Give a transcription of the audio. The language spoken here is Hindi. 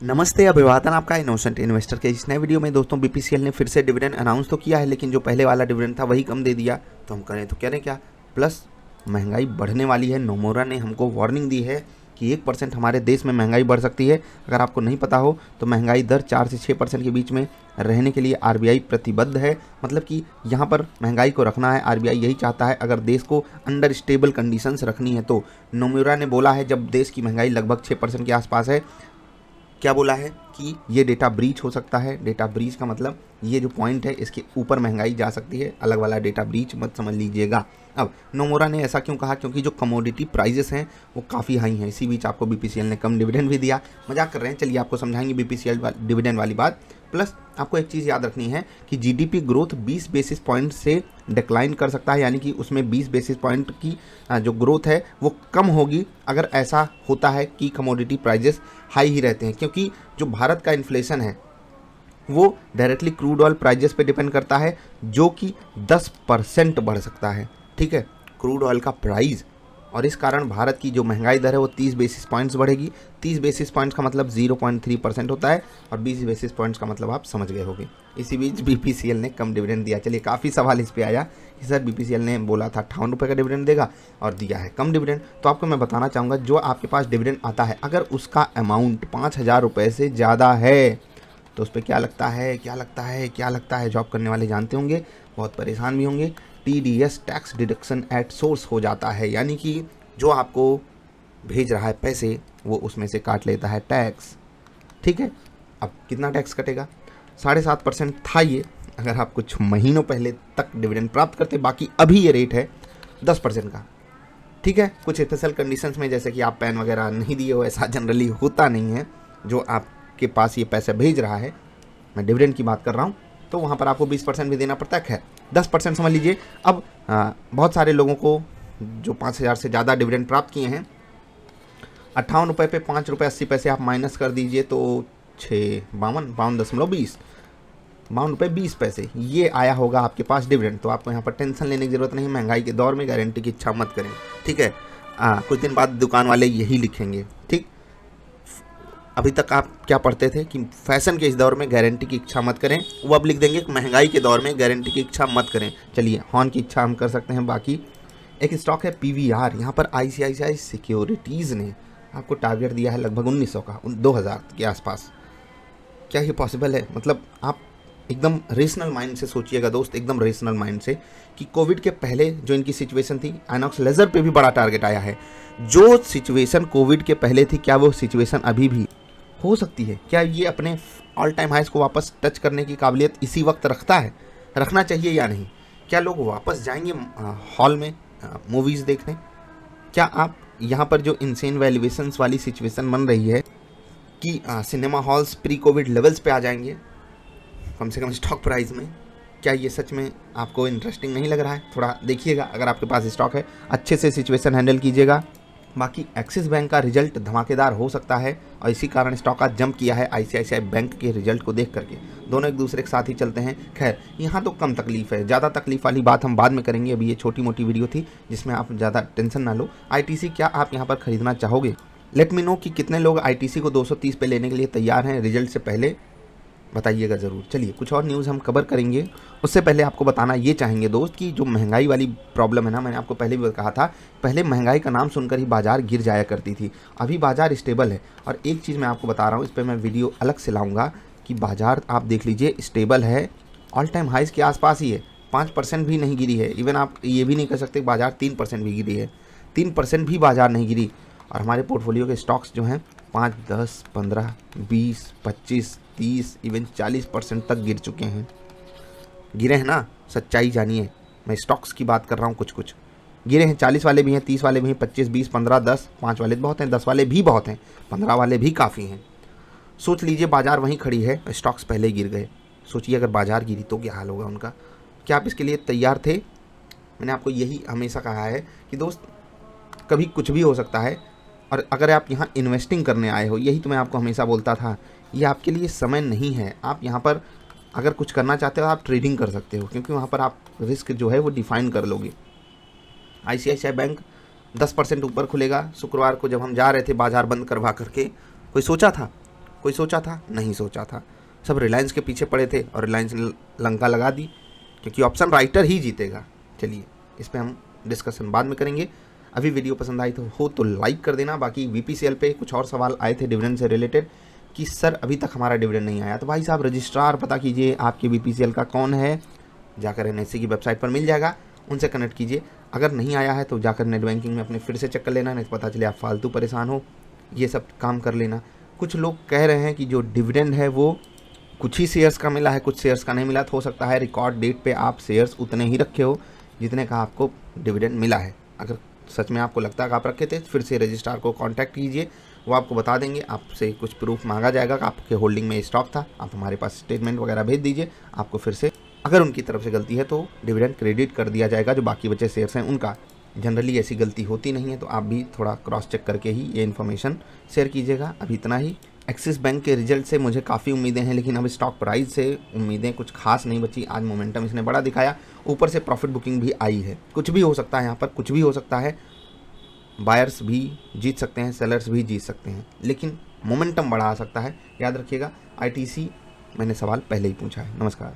नमस्ते, अभिवादन आपका इनोसेंट इन्वेस्टर के इस नए वीडियो में। दोस्तों, बीपीसीएल ने फिर से डिविडेंड अनाउंस तो किया है, लेकिन जो पहले वाला डिविडेंड था वही कम दे दिया। तो हम करें तो करें क्या। प्लस महंगाई बढ़ने वाली है। नोमोरा ने हमको वार्निंग दी है कि 1% हमारे देश में महंगाई बढ़ सकती है। अगर आपको नहीं पता हो तो महंगाई दर 4 से 6% के बीच में रहने के लिए आरबीआई प्रतिबद्ध है। मतलब कि यहाँ पर महंगाई को रखना है, आरबीआई यही चाहता है। अगर देश को अंडर स्टेबल कंडीशंस रखनी है तो नोमोरा ने बोला है, जब देश की महंगाई लगभग 6% के आसपास है, क्या बोला है कि ये डेटा ब्रीच हो सकता है। डेटा ब्रीच का मतलब ये जो पॉइंट है इसके ऊपर महंगाई जा सकती है। अलग वाला डेटा ब्रीच मत समझ लीजिएगा। अब नोमोरा ने ऐसा क्यों कहा? क्योंकि जो कमोडिटी प्राइजेस हैं वो काफ़ी हाई हैं। इसी बीच आपको बीपीसीएल ने कम डिविडेंड भी दिया। मजाक कर रहे हैं, चलिए आपको समझाएंगे बीपीसीएल डिविडेंड वाली बात। प्लस आपको एक चीज़ याद रखनी है कि जीडीपी ग्रोथ 20 बेसिस पॉइंट से डिक्लाइन कर सकता है, यानी कि उसमें 20 बेसिस पॉइंट की जो ग्रोथ है वो कम होगी अगर ऐसा होता है कि कमोडिटी प्राइजेस हाई ही रहते हैं। क्योंकि जो भारत का इन्फ्लेशन है वो डायरेक्टली क्रूड ऑयल प्राइजेस पे डिपेंड करता है, जो कि 10% बढ़ सकता है। ठीक है, क्रूड ऑयल का प्राइस। और इस कारण भारत की जो महंगाई दर है वो 30 बेसिस पॉइंट्स बढ़ेगी। 30 बेसिस पॉइंट्स का मतलब 0.3% होता है, और 20 बेसिस पॉइंट्स का मतलब आप समझ गए होंगे। इसी बीच बीपीसीएल ने कम डिविडेंड दिया। चलिए, काफ़ी सवाल इस पे आया कि सर बीपीसीएल ने बोला था 58 रुपये का डिविडेंड देगा और दिया है कम डिविडेंड। तो आपको मैं बताना चाहूँगा, जो आपके पास डिविडेंड आता है अगर उसका अमाउंट 5,000 रुपये से ज़्यादा है तो उस पर क्या लगता है जॉब करने वाले जानते होंगे, बहुत परेशान भी होंगे। TDS, tax deduction at source हो जाता है, यानी कि जो आपको भेज रहा है पैसे वो उसमें से काट लेता है टैक्स। ठीक है, अब कितना टैक्स कटेगा? 7.5% था ये, अगर आप कुछ महीनों पहले तक डिविडेंड प्राप्त करते। बाकी अभी ये रेट है 10% का। ठीक है, कुछ स्पेशल कंडीशंस में, जैसे कि आप पैन वगैरह नहीं दिए हो, ऐसा जनरली होता नहीं है। जो आपके पास ये पैसे भेज रहा है, मैं डिविडेंड की बात कर रहा हूँ, तो वहाँ पर आपको 20% भी देना पड़ता है। खैर, 10% समझ लीजिए। अब बहुत सारे लोगों को जो 5,000 से ज़्यादा डिविडेंड प्राप्त किए हैं, 58 रुपये पे 5 रुपये 80 पैसे आप माइनस कर दीजिए तो 52.20 ₹52.20 ये आया होगा आपके पास डिविडेंड। तो आपको यहाँ पर टेंशन लेने की ज़रूरत नहीं। महंगाई के दौर में गारंटी की इच्छा मत करें। ठीक है, कुछ दिन बाद दुकान वाले यही लिखेंगे। ठीक, अभी तक आप क्या पढ़ते थे कि फैशन के इस दौर में गारंटी की इच्छा मत करें, वो अब लिख देंगे कि महंगाई के दौर में गारंटी की इच्छा मत करें। चलिए, हॉर्न की इच्छा हम कर सकते हैं। बाकी एक स्टॉक है पीवीआर। यहाँ पर आईसीआईसीआई सिक्योरिटीज़ ने आपको टारगेट दिया है लगभग 1900 का, 2000 के आसपास। क्या ये पॉसिबल है? मतलब आप एकदम रेशनल माइंड से सोचिएगा दोस्त, एकदम रेशनल माइंड से, कि कोविड के पहले जो इनकी सिचुएशन थी, आइनॉक्स लेजर पे भी बड़ा टारगेट आया है। जो सिचुएशन कोविड के पहले थी, क्या वो सिचुएशन अभी भी हो सकती है? क्या ये अपने ऑल टाइम हाइज को वापस टच करने की काबिलियत इसी वक्त रखता है? रखना चाहिए या नहीं? क्या लोग वापस जाएंगे हॉल में मूवीज़ देखने? क्या आप यहाँ पर जो इनसेन वैल्यूएशंस वाली सिचुएशन बन रही है कि cinema halls pre Covid levels पे आ जाएंगे कम से कम स्टॉक प्राइस में, क्या ये सच में आपको इंटरेस्टिंग नहीं लग रहा है? थोड़ा देखिएगा, अगर आपके पास स्टॉक है अच्छे से सिचुएशन हैंडल कीजिएगा। बाकी एक्सिस बैंक का रिजल्ट धमाकेदार हो सकता है और इसी कारण स्टॉक आज जंप किया है आईसीआईसीआई बैंक के रिजल्ट को देख करके। दोनों एक दूसरे के साथ ही चलते हैं। खैर, यहाँ तो कम तकलीफ है, ज़्यादा तकलीफ वाली बात हम बाद में करेंगे। अभी ये छोटी मोटी वीडियो थी जिसमें आप ज़्यादा टेंशन ना लो। आईटीसी क्या आप यहाँ पर खरीदना चाहोगे? लेट मी नो कि कितने लोग आईटीसी को 230 पे लेने के लिए तैयार हैं रिजल्ट से पहले, बताइएगा ज़रूर। चलिए, कुछ और न्यूज़ हम कवर करेंगे। उससे पहले आपको बताना ये चाहेंगे दोस्त कि जो महंगाई वाली प्रॉब्लम है ना, मैंने आपको पहले भी कहा था, पहले महंगाई का नाम सुनकर ही बाजार गिर जाया करती थी। अभी बाजार स्टेबल है। और एक चीज़ मैं आपको बता रहा हूँ, इस पर मैं वीडियो अलग से लाऊंगा कि बाजार आप देख लीजिए स्टेबल है, ऑल टाइम हाइज के आसपास ही है। 5% भी नहीं गिरी है। इवन आप ये भी नहीं कह सकते बाजार 3% भी गिरी है। 3% भी बाजार नहीं गिरी। और हमारे पोर्टफोलियो के स्टॉक्स जो हैं 5, 10, 15, 20, 25, 30, इवन 40% तक गिर चुके हैं। गिरे हैं ना, सच्चाई जानिए। मैं स्टॉक्स की बात कर रहा हूँ। कुछ कुछ गिरे हैं, 40 वाले भी हैं, 30 वाले भी हैं, 25, 20, 15, 10, 5 वाले बहुत हैं, 10 वाले भी बहुत हैं, 15 वाले भी काफ़ी हैं। सोच लीजिए बाजार वहीं खड़ी है, स्टॉक्स पहले गिर गए। सोचिए अगर बाजार गिरी तो क्या हाल होगा उनका। क्या आप इसके लिए तैयार थे? मैंने आपको यही हमेशा कहा है कि दोस्त, कभी कुछ भी हो सकता है। और अगर आप यहाँ इन्वेस्टिंग करने आए हो, यही तो मैं आपको हमेशा बोलता था, ये आपके लिए समय नहीं है। आप यहाँ पर अगर कुछ करना चाहते हो आप ट्रेडिंग कर सकते हो, क्योंकि वहाँ पर आप रिस्क जो है वो डिफाइन कर लोगे। आईसीआईसीआई बैंक 10% ऊपर खुलेगा। शुक्रवार को जब हम जा रहे थे बाजार बंद करवा करके, कोई सोचा था? कोई सोचा था? नहीं सोचा था। सब रिलायंस के पीछे पड़े थे और रिलायंस ने लंका लगा दी, क्योंकि ऑप्शन राइटर ही जीतेगा। चलिए इस पर हम डिस्कशन बाद में करेंगे। अभी वीडियो पसंद आई तो लाइक कर देना। बाकी वीपीसीएल पे कुछ और सवाल आए थे डिविडेंड से रिलेटेड कि सर अभी तक हमारा डिविडेंड नहीं आया। तो भाई साहब रजिस्ट्रार पता कीजिए आपके वीपीसीएल का कौन है, जाकर एनएससी की वेबसाइट पर मिल जाएगा, उनसे कनेक्ट कीजिए। अगर नहीं आया है तो जाकर नेट बैंकिंग में अपने फिर से चेक कर लेना, नहीं तो पता चले आप फालतू परेशान हो। ये सब काम कर लेना। कुछ लोग कह रहे हैं कि जो डिविडेंड है वो कुछ ही शेयर्स का मिला है, कुछ शेयर्स का नहीं मिला। तो हो सकता है रिकॉर्ड डेट पे आप शेयर्स उतने ही रखे हो जितने का आपको डिविडेंड मिला है। अगर सच में आपको लगता है कि आप रखे थे, फिर से रजिस्ट्रार को कांटेक्ट कीजिए, वो आपको बता देंगे। आपसे कुछ प्रूफ मांगा जाएगा कि आपके होल्डिंग में स्टॉक था, आप हमारे पास स्टेटमेंट वगैरह भेज दीजिए। आपको फिर से अगर उनकी तरफ से गलती है तो डिविडेंड क्रेडिट कर दिया जाएगा। जो बाकी बचे शेयर्स हैं उनका जनरली ऐसी गलती होती नहीं है, तो आप भी थोड़ा क्रॉस चेक करके ही ये इन्फॉर्मेशन शेयर कीजिएगा। अभी इतना ही। एक्सिस बैंक के रिजल्ट से मुझे काफ़ी उम्मीदें हैं, लेकिन अब स्टॉक प्राइस से उम्मीदें कुछ खास नहीं बची। आज मोमेंटम इसने बड़ा दिखाया, ऊपर से प्रॉफिट बुकिंग भी आई है। कुछ भी हो सकता है यहाँ पर, कुछ भी हो सकता है। बायर्स भी जीत सकते हैं, सेलर्स भी जीत सकते हैं, लेकिन मोमेंटम बढ़ा सकता है। याद रखिएगा। आईटीसी मैंने सवाल पहले ही पूछा है। नमस्कार।